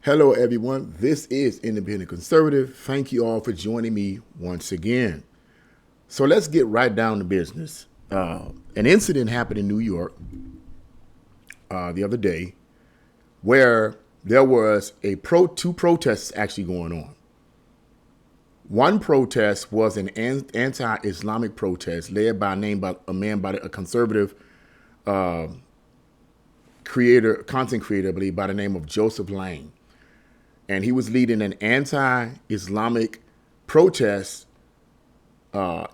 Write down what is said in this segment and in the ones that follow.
Hello, everyone. This is Independent Conservative. Thank you all for joining me once again. So let's get right down to business. An incident happened in New York the other day where there was two protests actually going on. One protest was an anti-Islamic protest led by a conservative content creator, I believe, by the name of Joseph Lang. And he was leading an anti-Islamic protest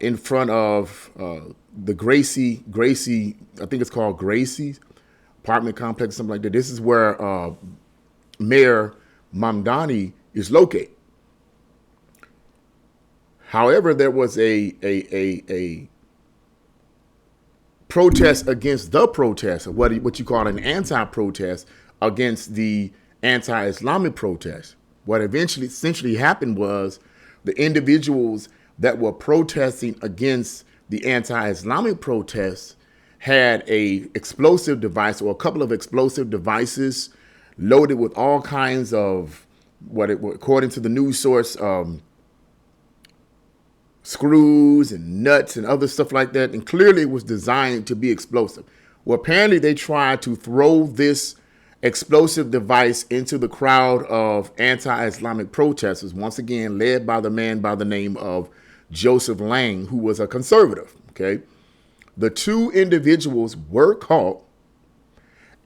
in front of the Gracie, I think it's called Gracie's apartment complex, something like that. This is where Mayor Mamdani is located. However, there was a protest against the protest, what you call an anti-protest against the anti-Islamic protest. What essentially happened was the individuals that were protesting against the anti-Islamic protests had a explosive device or a couple of explosive devices loaded with all kinds of according to the news source, screws and nuts and other stuff like that. And clearly it was designed to be explosive. Well, apparently they tried to throw this explosive device into the crowd of anti-Islamic protesters, once again led by the man by the name of Joseph Lang, who was a conservative. Okay, the two individuals were caught,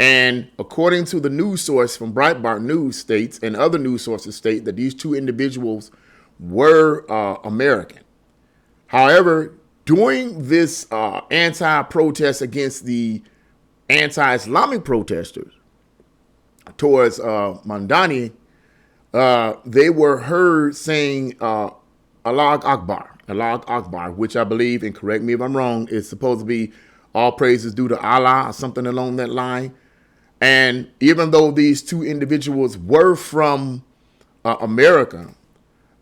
and according to the news source from Breitbart News states, and other news sources state, that these two individuals were American. However, during this anti-protest against the anti-Islamic protesters towards Mamdani, they were heard saying Allah Akbar, which I believe, and correct me if I'm wrong, is supposed to be all praises due to Allah or something along that line. And even though these two individuals were from America,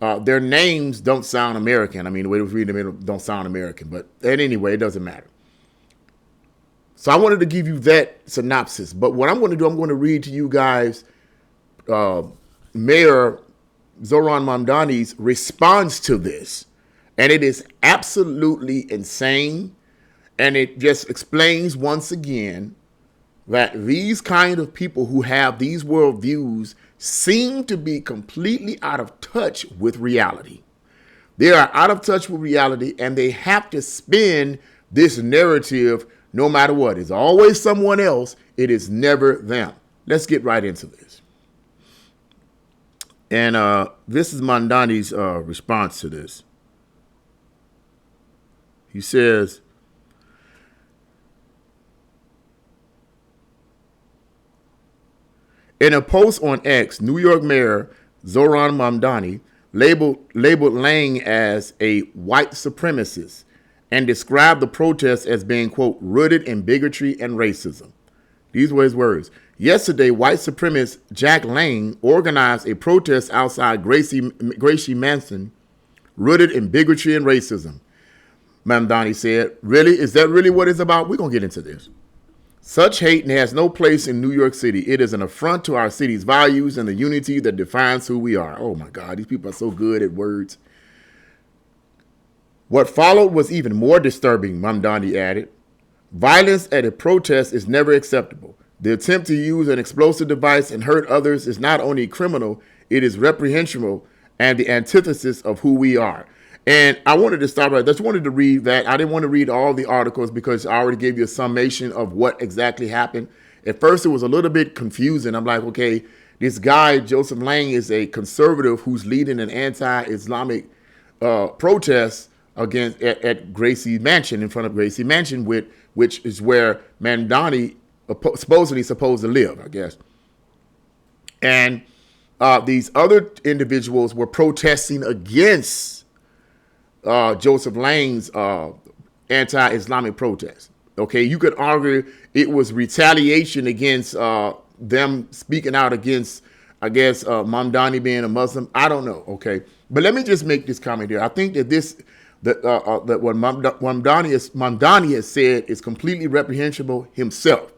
their names don't sound American. I mean, the way we read them, it don't sound American. But anyway, it doesn't matter. So I wanted to give you that synopsis. But what I'm going to do, I'm going to read to you guys Mayor Zohran Mamdani's response to this. And it is absolutely insane. And it just explains once again that these kind of people who have these worldviews seem to be completely out of touch with reality. They are out of touch with reality, and they have to spin this narrative no matter what. It's always someone else. It is never them. Let's get right into this. And this is Mamdani's response to this. He says, in a post on X, New York Mayor Zohran Mamdani labeled Lang as a white supremacist and described the protests as being, quote, rooted in bigotry and racism. These were his words. Yesterday, white supremacist Jack Lang organized a protest outside Gracie Mansion rooted in bigotry and racism. Mamdani said, really? Is that really what it's about? We're going to get into this. Such hate has no place in New York City. It is an affront to our city's values and the unity that defines who we are. Oh my God, these people are so good at words. What followed was even more disturbing, Mamdani added. Violence at a protest is never acceptable. The attempt to use an explosive device and hurt others is not only criminal, it is reprehensible and the antithesis of who we are. And I wanted to stop right there. I just wanted to read that. I didn't want to read all the articles because I already gave you a summation of what exactly happened. At first, it was a little bit confusing. I'm like, okay, this guy, Joseph Lang, is a conservative who's leading an anti-Islamic protest against at Gracie Mansion, in front of Gracie Mansion, which is where Mamdani supposedly supposed to live, I guess. And these other individuals were protesting against Joseph Lang's anti-Islamic protest. Okay, you could argue it was retaliation against them speaking out against, I guess, Mamdani being a Muslim. I don't know. Okay, but let me just make this comment here. I think that that what Mamdani has said is completely reprehensible himself.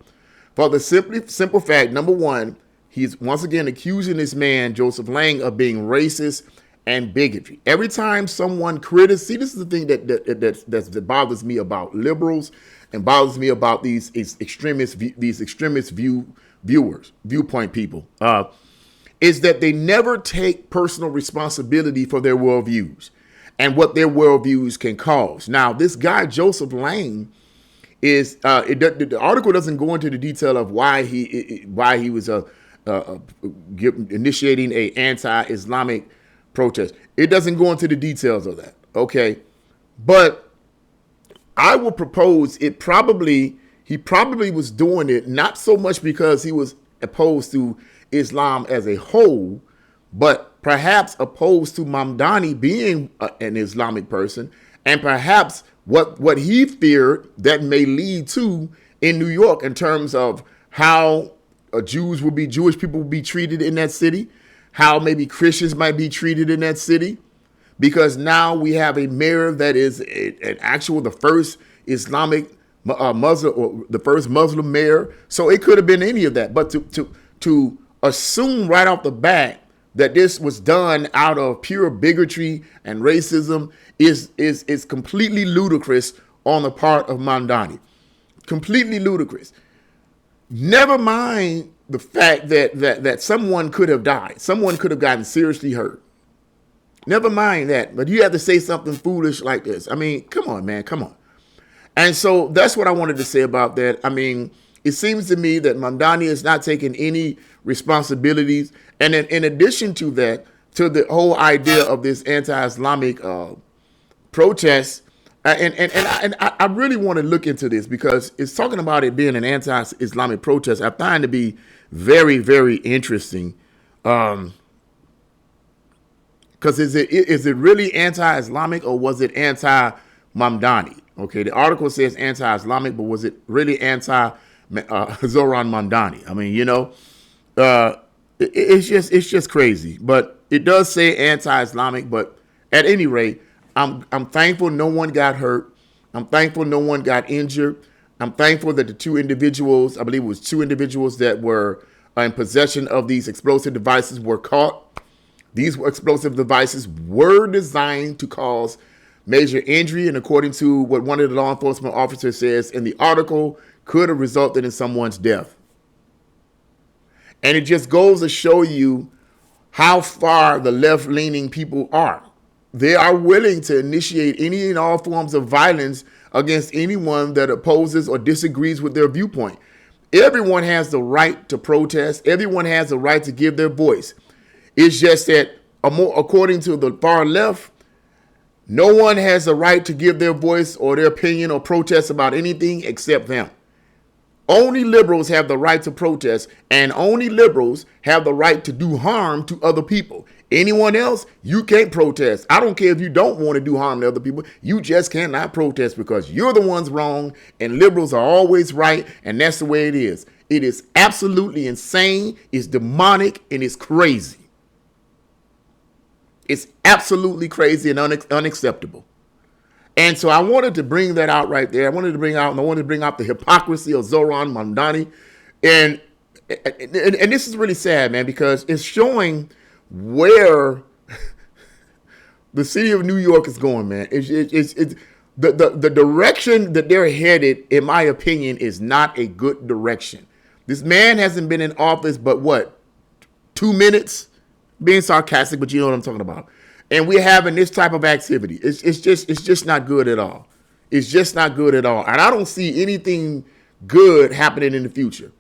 For the simple fact, number one, He's once again accusing this man, Joseph Lang, of being racist and bigotry. Every time someone criticizes, see, this is the thing that bothers me about liberals and bothers me about these extremist viewpoint people, is that they never take personal responsibility for their worldviews and what their worldviews can cause. Now, this guy, Joseph Lang, the article doesn't go into the detail of why he was initiating a anti-Islamic protest. It doesn't go into the details of that. Okay, but I will propose he probably was doing it not so much because he was opposed to Islam as a whole, but perhaps opposed to Mamdani being an Islamic person, and perhaps what he feared that may lead to in New York in terms of how Jewish people will be treated in that city, how maybe Christians might be treated in that city, because now we have a mayor that is the first Islamic Muslim, or the first Muslim mayor. So it could have been any of that, but to assume right off the bat that this was done out of pure bigotry and racism is completely ludicrous on the part of Mamdani. Completely ludicrous. Never mind the fact that someone could have died. Someone could have gotten seriously hurt. Never mind that. But you have to say something foolish like this. I mean, come on, man. Come on. And so that's what I wanted to say about that. I mean, it seems to me that Mamdani is not taking any responsibilities. And in addition to that, to the whole idea of this anti-Islamic protest, and I really want to look into this because it's talking about it being an anti-Islamic protest. I find to be very, very interesting. Because is it really anti-Islamic or was it anti-Mamdani? Okay, the article says anti-Islamic, but was it really anti-Zoran Mamdani? I mean, it's just crazy. But it does say anti-Islamic. But at any rate, I'm thankful no one got hurt. I'm thankful no one got injured. I'm thankful that the two individuals, I believe it was two individuals that were in possession of these explosive devices were caught. These explosive devices were designed to cause major injury, and according to what one of the law enforcement officers says in the article, could have resulted in someone's death. And it just goes to show you how far the left-leaning people are. They are willing to initiate any and all forms of violence against anyone that opposes or disagrees with their viewpoint. Everyone has the right to protest. Everyone has the right to give their voice. It's just that, according to the far left, no one has the right to give their voice or their opinion or protest about anything except them. Only liberals have the right to protest, and only liberals have the right to do harm to other people. Anyone else, you can't protest. I don't care if you don't want to do harm to other people. You just cannot protest because you're the ones wrong, and liberals are always right, and that's the way it is. It is absolutely insane, it's demonic, and it's crazy. It's absolutely crazy and unacceptable. And so I wanted to bring that out right there. I wanted to bring out the hypocrisy of Zoran Mamdani. And this is really sad, man, because it's showing where the city of New York is going, man. It's the direction that they're headed, in my opinion, is not a good direction. This man hasn't been in office but what, 2 minutes? Being sarcastic, but you know what I'm talking about. And we're having this type of activity. It's just not good at all. It's just not good at all. And I don't see anything good happening in the future.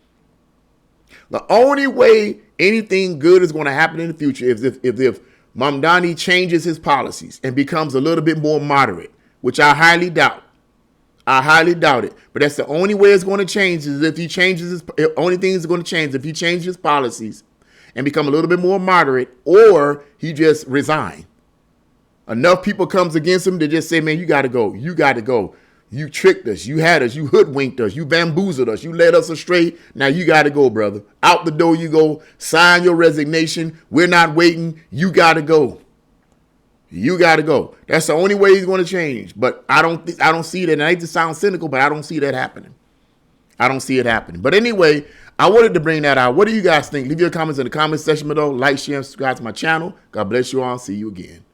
The only way anything good is going to happen in the future is if Mamdani changes his policies and becomes a little bit more moderate, which I highly doubt. I highly doubt it. But that's the only way it's going to change is if he changes his, only thing is going to change if he changes his policies and become a little bit more moderate, or he just resign. Enough people comes against him to just say, man, you got to go. You got to go. You tricked us. You had us. You hoodwinked us. You bamboozled us. You led us astray. Now you got to go, brother. Out the door you go. Sign your resignation. We're not waiting. You got to go. You got to go. That's the only way he's going to change. But I don't see that. And I hate to sound cynical, but I don't see that happening. I don't see it happening. But anyway, I wanted to bring that out. What do you guys think? Leave your comments in the comment section below. Like, share, and subscribe to my channel. God bless you all. See you again.